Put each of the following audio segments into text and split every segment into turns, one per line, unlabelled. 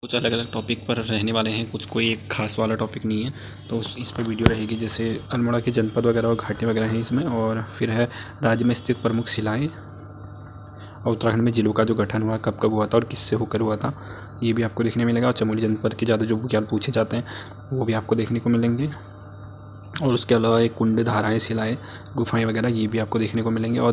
कुछ अलग अलग टॉपिक पर रहने वाले हैं, कुछ कोई एक खास वाला टॉपिक नहीं है। तो इस पर वीडियो रहेगी, जैसे अल्मोड़ा के जनपद वगैरह और घाटी वगैरह हैं इसमें, और फिर है राज्य में स्थित प्रमुख शिलाएँ, और उत्तराखंड में जिलों का जो गठन हुआ, कब कब हुआ था और किससे होकर हुआ था, ये भी आपको देखने मिलेगा। और चमोली जनपद के ज़्यादा जो बुग्याल पूछे जाते हैं वो भी आपको देखने को मिलेंगे। और उसके अलावा एक कुंड, धाराएँ, शिलाएँ, गुफाएँ वगैरह ये भी आपको देखने को मिलेंगे। और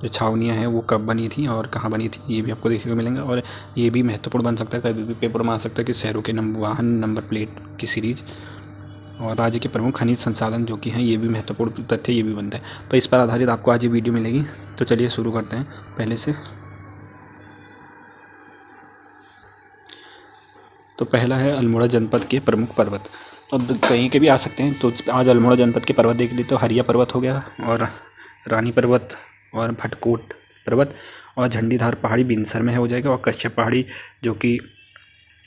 जो छावनियाँ हैं वो कब बनी थी और कहाँ बनी थी ये भी आपको देखने को मिलेंगे। और ये भी महत्वपूर्ण बन सकता है, कभी भी पेपर में आ सकता है कि शहरों के वाहन नंबर प्लेट की सीरीज़ और राज्य के प्रमुख खनिज संसाधन जो कि हैं, ये भी महत्वपूर्ण तथ्य ये भी बनता है। तो इस पर आधारित आपको आज ये वीडियो मिलेगी। तो चलिए शुरू करते हैं पहले से। तो पहला है अल्मोड़ा जनपद के प्रमुख पर्वत। तो अब कहीं के भी आ सकते हैं। तो आज अल्मोड़ा जनपद के पर्वत देख ली। तो हरिया पर्वत हो गया, और रानी पर्वत, और भटकोट पर्वत, और झंडीधार पहाड़ी बिनसर में हो जाएगा, और कश्यप पहाड़ी जो कि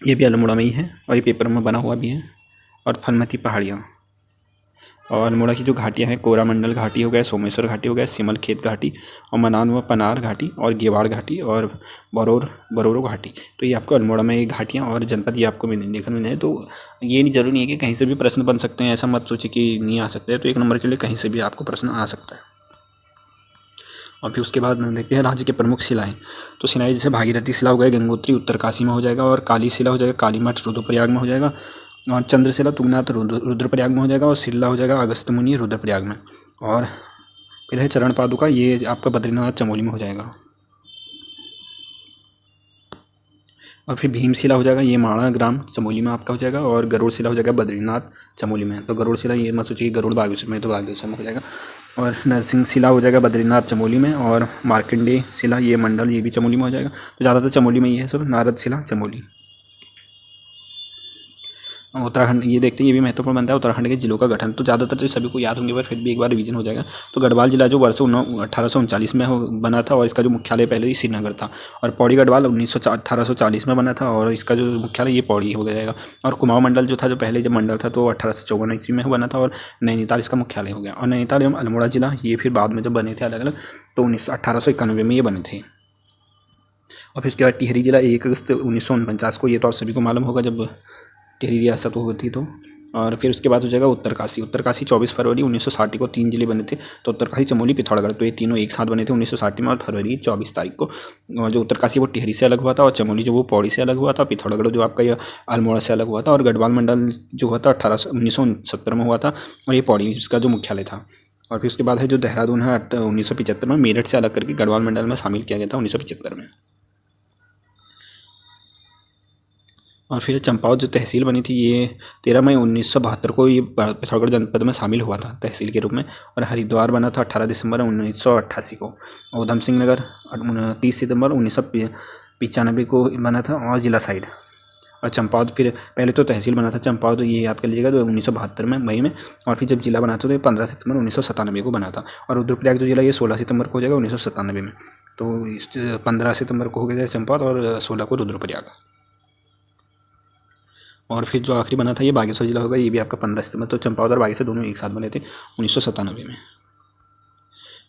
ये भी अल्मोड़ा में ही है और ये पेपर में बना हुआ भी है, और फलमती पहाड़ियाँ। और अल्मोड़ा की जो घाटियाँ हैं, कोरामंडल घाटी हो गया, सोमेश्वर घाटी हो गया, सिमल खेत घाटी, और मनान व पनार घाटी, और गेवाड़ घाटी, और बरोरो घाटी। तो ये आपको अल्मोड़ा में ये घाटियाँ और जनपद ये आपको देखने मिले हैं। तो ये नहीं जरूरी नहीं है कि कहीं से भी प्रश्न बन सकते हैं, ऐसा मत सोचिए कि नहीं आ सकते हैं। तो एक नंबर के लिए कहीं से भी आपको प्रश्न आ सकता है। और फिर उसके बाद देखते हैं राज्य के प्रमुख शिलाएँ। तो शिलाएँ जैसे भागीरथी शिला हो गया, गंगोत्री उत्तरकाशी में हो जाएगा, और काली शिला हो जाएगा, कालीमठ रुद्रप्रयाग में हो जाएगा, और चंद्रशिला तुंगनाथ रुद्रप्रयाग में हो जाएगा, और शिला हो जाएगा अगस्त्यमुनि रुद्रप्रयाग में। और फिर है चरण पादुका, ये आपका बद्रीनाथ चमोली में हो जाएगा। और फिर भीमशिला हो जाएगा, ये माणा ग्राम चमोली में आपका हो जाएगा, और गरुड़ शिला हो जाएगा बद्रीनाथ चमोली में। तो गरुड़ शिला ये मत सोचिए गरुड़ बागेश्वर में, तो बागेश्वर में हो जाएगा। और नरसिंह शिला हो जाएगा बद्रीनाथ चमोली में, और मार्कंडेय शिला ये मंडल ये भी चमोली में हो जाएगा। तो ज़्यादातर चमोली में ही है सब। नारद शिला चमोली। उत्तराखंड ये देखते हैं, ये भी महत्वपूर्ण बनता है उत्तराखंड के जिलों का गठन। तो ज़्यादातर तो सभी को याद होंगे, पर फिर भी एक बार रिवीजन हो जाएगा। तो गढ़वाल जिला जो वर्ष 1839 में बना था, और इसका जो मुख्यालय पहले ही श्रीनगर था। और पौड़ी गढ़वाल 1840 में बना था, और इसका जो मुख्यालय ये पौड़ी हो जाएगा। और कुमाऊं मंडल जो था, जो पहले जब मंडल था, तो 1854 ईस्वी में बना था, और नैनीताल इसका मुख्यालय हो गया। और नैनीताल एवं अल्मोड़ा जिला ये फिर बाद में जब बने थे अलग अलग, तो 1891 में ये बने थे। और फिर उसके बाद टिहरी जिला 1 अगस्त 1949 को, ये तो आप सभी को मालूम होगा जब टिहरी रियासत होती तो। और फिर उसके बाद हो जाएगा उत्तरकाशी। उत्तरकाशी 24 फरवरी 1960 को 3 जिले बने थे। तो उत्तरकाशी, चमोली, पिथौरागढ़, तो ये तीनों एक साथ बने थे 1960 में, और फरवरी 24 तारीख को। और जो उत्तरकाशी वो टिहरी से अलग हुआ था, और चमोली जो वो पौड़ी से अलग हुआ था, पिथौरागढ़ जो आपका ये अल्मोड़ा से अलग हुआ था, और गढ़वाल मंडल जो हुआ था 1970 में हुआ था, और ये पौड़ी इसका जो मुख्यालय था। और फिर उसके बाद है जो देहरादून है 1975 में मेरठ से अलग करके गढ़वाल मंडल में शामिल किया गया था 1975 में। और फिर चंपावत जो तहसील बनी थी, ये 13 मई 1972 को ये पिथौरागढ़ जनपद में शामिल हुआ था तहसील के रूप में। और हरिद्वार बना था 18 दिसंबर 1988 को। उधम सिंह नगर 30 सितंबर 1995 को बना था, और जिला साइड। और चंपावत फिर पहले तो तहसील बना था चंपावत, तो ये याद कर लीजिएगा, तो 1972 में मई में। और फिर जब जिला बना था तो ये 15 सितंबर 1997 को बना था। और रुद्रप्रयाग जो जिला ये 16 सितंबर को हो जाएगा 1997 में। तो इस 15 सितंबर को हो गया चंपावत, और 16 को रुद्रप्रयाग। और फिर जो आखिरी बना था ये बागेश्वर जिला होगा, ये भी आपका 15 सितंबर। तो चंपावत और बागेश्वर दोनों एक साथ बने थे 1997 में।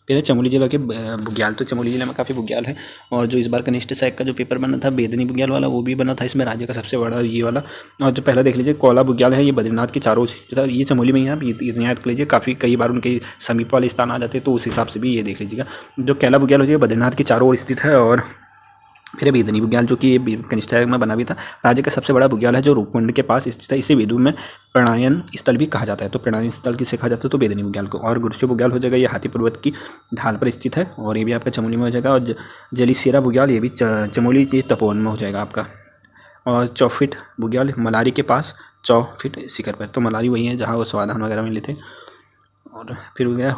फिर चमोली जिला के बुग्याल। तो चमोली जिले में काफ़ी बुग्याल है। और जो इस बार कनिष्ठ सहायक का जो पेपर बना था बेदनी बुग्याल वाला, वो भी बना था इसमें राज्य का सबसे बड़ा ये वाला। और जो पहला देख लीजिए कोला बुग्याल है, ये बद्रीनाथ के चारों स्थित था, ये चमोली में ही आप इतना याद कर लीजिए। काफ़ी कई बार उनके समीप वाले स्थान आ जाते हैं, तो उस हिसाब से भी ये देख लीजिएगा। जो कैला बुग्याल हो जाएगा बद्रीनाथ के चारों ओर स्थित है। और फिर बेदनी बुग्याल जो कि ये कनिष्ठ में बना भी था। राज्य का सबसे बड़ा बुग्याल है जो रूपकुंड के पास स्थित है। इसे वेदों में प्रणायन स्थल भी कहा जाता है। तो प्रणायन स्थल किसे कहा जाता है, तो बेदनी बुग्याल को। और गुरशु बुग्याल हो जाएगा, ये हाथी पर्वत की ढाल पर स्थित है, और ये भी आपका चमोली में हो जाएगा। और जलीसेरा बुग्याल ये भी चमोली के तपोवन में हो जाएगा आपका। और चौफिट बुग्याल मलारी के पास चौफिट शिखर पर। तो मलारी वही है जहाँ वो स्वाधान वगैरह मिले थे। और फिर हो गया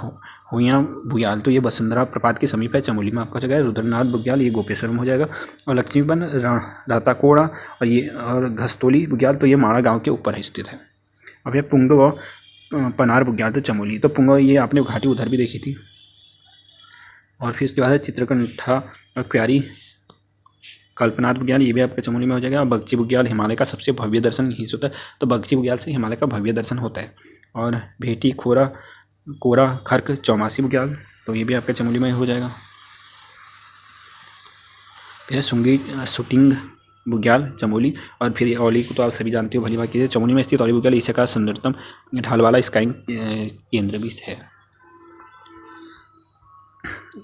हुइयाँ बुग्याल, तो ये वसुंधरा प्रपात के समीप है, चमोली में आपका जगह। रुद्रनाथ बुग्याल ये गोपेश्वर में हो जाएगा। और लक्ष्मीबन राताकोड़ा और घस्तोली बुग्याल, तो ये माणा गांव के ऊपर है स्थित है। अब ये पुंगव पनार बुग्याल, तो चमोली। तो पुंगव ये आपने घाटी उधर भी देखी थी। और फिर इसके बाद है चित्रकंठा और क्यारी कल्पनाथ बुग्याल, ये भी आपका चमोली में हो जाएगा। और बगची बुग्याल हिमालय का सबसे भव्य दर्शन यहीं से होता है। तो बगची बुग्याल से हिमालय का भव्य दर्शन होता है। और भेटी कोरा खर्क चौमासी बुग्याल, तो ये भी आपका चमोली में हो जाएगा। फिर सुंगी शूटिंग बुग्याल, चमोली और फिर औली को तो आप सभी जानते हो भली बात कीजिए। चमोली में स्थित औली बुग्याल एशिया का सुंदरतम ढाल वाला स्काइंग केंद्र भी है।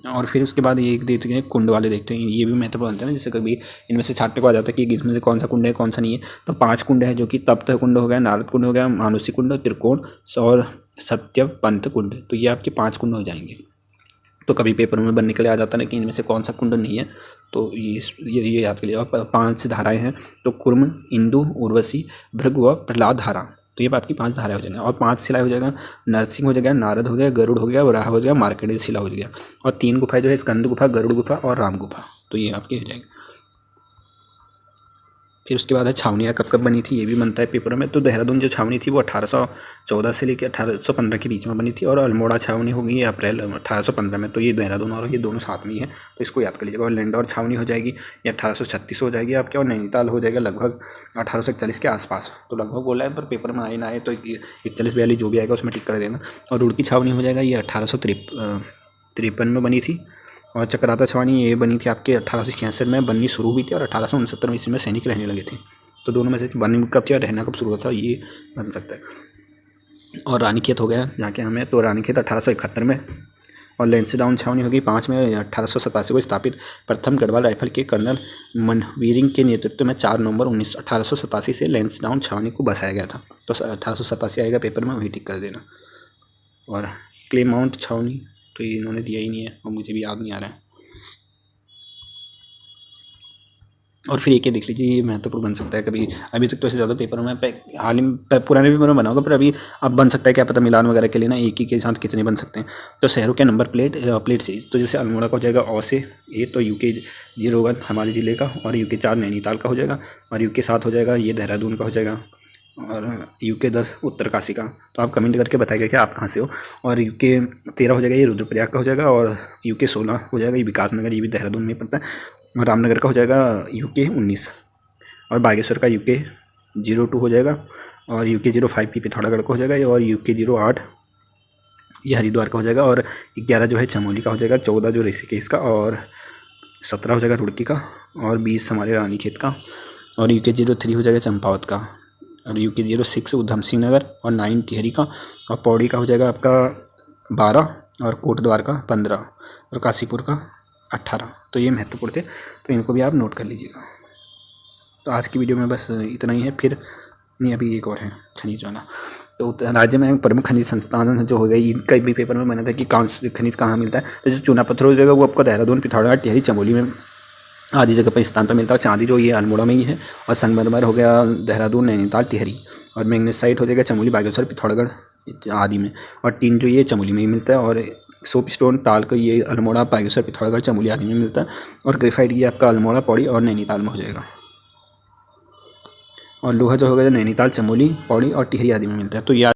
और फिर उसके बाद ये देखते हैं कुंड वाले देखते हैं, ये भी महत्वपूर्ण बनते हैं ना, जैसे कभी इनमें से छांटने को आ जाता है कि इसमें से कौन सा कुंड है कौन सा नहीं है। तो 5 कुंड है जो कि तप्त कुंड हो गया, नारद कुंड हो गया, मानुषी कुंड, त्रिकोण और सत्यपंथ कुंड। तो ये आपके 5 कुंड हो जाएंगे। तो कभी पेपर में बनने के लिए आ जाता है कि इनमें से कौन सा कुंड नहीं है, तो ये याद कर लिया। और 5 धाराएं हैं, तो कुर्म, इंदु, उर्वशी, भृग व प्रहलाद धारा। तो ये आपकी 5 धाराएं हो जाएंगे। और 5 शिला हो जाएगा, नरसिंह हो जाएगा, नारद हो गया, गरुड़ हो गया, वराह हो जाएगा, मार्कंडेय शिला हो गया। और 3 गुफाएं जो है स्कंद गुफा, गरुड़ गुफा और राम गुफा। तो ये आपके हो जाएंगे। फिर उसके बाद है छावनियाँ कब बनी थी, ये भी बनता है पेपर में। तो देहरादून जो छावनी थी वो 1814 से लेकर 1815 के बीच में बनी थी। और अल्मोड़ा छावनी होगी अप्रैल 1815 में। तो ये देहरादून और ये दोनों साथ में ही है, तो इसको याद कर लीजिएगा। और लैंडौर छावनी हो जाएगी ये 1836 हो जाएगी आपके। और नैनीताल हो जाएगा लगभग 1841 के आसपास। तो लगभग बोला है, पर पेपर में आए ना आए तो 41-42 जो भी आएगा उसमें टिक कर देना। और रुड़की छावनी हो जाएगा ये 1853 में बनी थी। और चक्राता छावनी ये बनी थी आपके 1866 में बननी शुरू हुई थी। और 1869 ईस्वी में सैनिक रहने लगे थे। तो दोनों में से बननी कब थी और रहना कब शुरू हुआ था, ये बन सकता है। और रानीखेत हो गया जहाँ के हमें, तो रानीखेत 1871 में। और लैंसडाउन छावनी होगी 5 में 1887 को स्थापित। प्रथम गढ़वाल राइफल के कर्नल मनवीरिंग के नेतृत्व में 4 नवंबर 1887 से लैंसडाउन छावनी को बसाया गया था। तो 1887 आएगा पेपर में, वही टिक कर देना। और क्लेमाउंट छावनी तो ये इन्होंने दिया ही नहीं है और मुझे भी याद नहीं आ रहा है। और फिर एक देख लीजिए, ये महत्वपूर्ण बन सकता है कभी। अभी तक तो ऐसे ज़्यादा पेपर में हाल ही में पुराने पेपर में बना होगा, पर अभी अब बन सकता है क्या पता मिलान वगैरह के लिए ना एक ही के साथ कितने बन सकते हैं। तो शहरों के नंबर प्लेट सीरीज, तो जैसे अल्मोड़ा का हो जाएगा औ से ए, तो UK 0 हमारे ज़िले का, और UK 4 नैनीताल का हो जाएगा, और UK 7 हो जाएगा ये देहरादून का हो जाएगा, और UK 10 उत्तरकाशी का। तो आप कमेंट करके बताइएगा कि आप कहाँ से हो। और UK 13 हो जाएगा ये रुद्रप्रयाग का हो जाएगा, और UK 16 हो जाएगा ये विकासनगर, ये भी देहरादून में पड़ता है। और रामनगर का हो जाएगा UK 19, और बागेश्वर का UK 02 हो जाएगा, और UK 05 पिथौरागढ़ का हो जाएगा, और UK 08 ये हरिद्वार का हो जाएगा, और 11 जो है चमोली का हो जाएगा, 14 जो ऋषिकेश का, और 17 हो जाएगा रुड़की का, और 20 हमारे रानीखेत का, और UK 03 हो जाएगा चंपावत का, और UK 06 उधम सिंह नगर, और 9 टिहरी का, और पौड़ी का हो जाएगा आपका 12, और कोटद्वार का 15, और काशीपुर का 18। तो ये महत्वपूर्ण थे, तो इनको भी आप नोट कर लीजिएगा। तो आज की वीडियो में बस इतना ही है। फिर नहीं, अभी एक और है खनिज वाला। तो राज्य में प्रमुख खनिज संस्थान जो हो गए, इनका भी पेपर में बना था कि कौन से खनिज कहाँ मिलता है। तो जो चूना पत्थर हो जाएगा वो आपको देहरादून, पिथौरागढ़, टिहरी, चमोली में आदि जगह पर स्थान पर मिलता है। चांदी जो ये अल्मोड़ा में ही है, और संगमरमर हो गया देहरादून, नैनीताल, टिहरी, और मैग्नेसाइट हो जाएगा चमोली, बागेश्वर, पिथौरागढ़ आदि में, और टीन जो ये चमोली में ही मिलता है, और सोप स्टोन टाल का ये अल्मोड़ा, बागेश्वर, पिथौरागढ़, चमोली आदि में मिलता है, और ग्रेफाइट ये आपका अल्मोड़ा, पौड़ी और नैनीताल में हो जाएगा, और लोहा जो होगा नैनीताल, चमोली, पौड़ी और टिहरी आदि में मिलता है। तो ये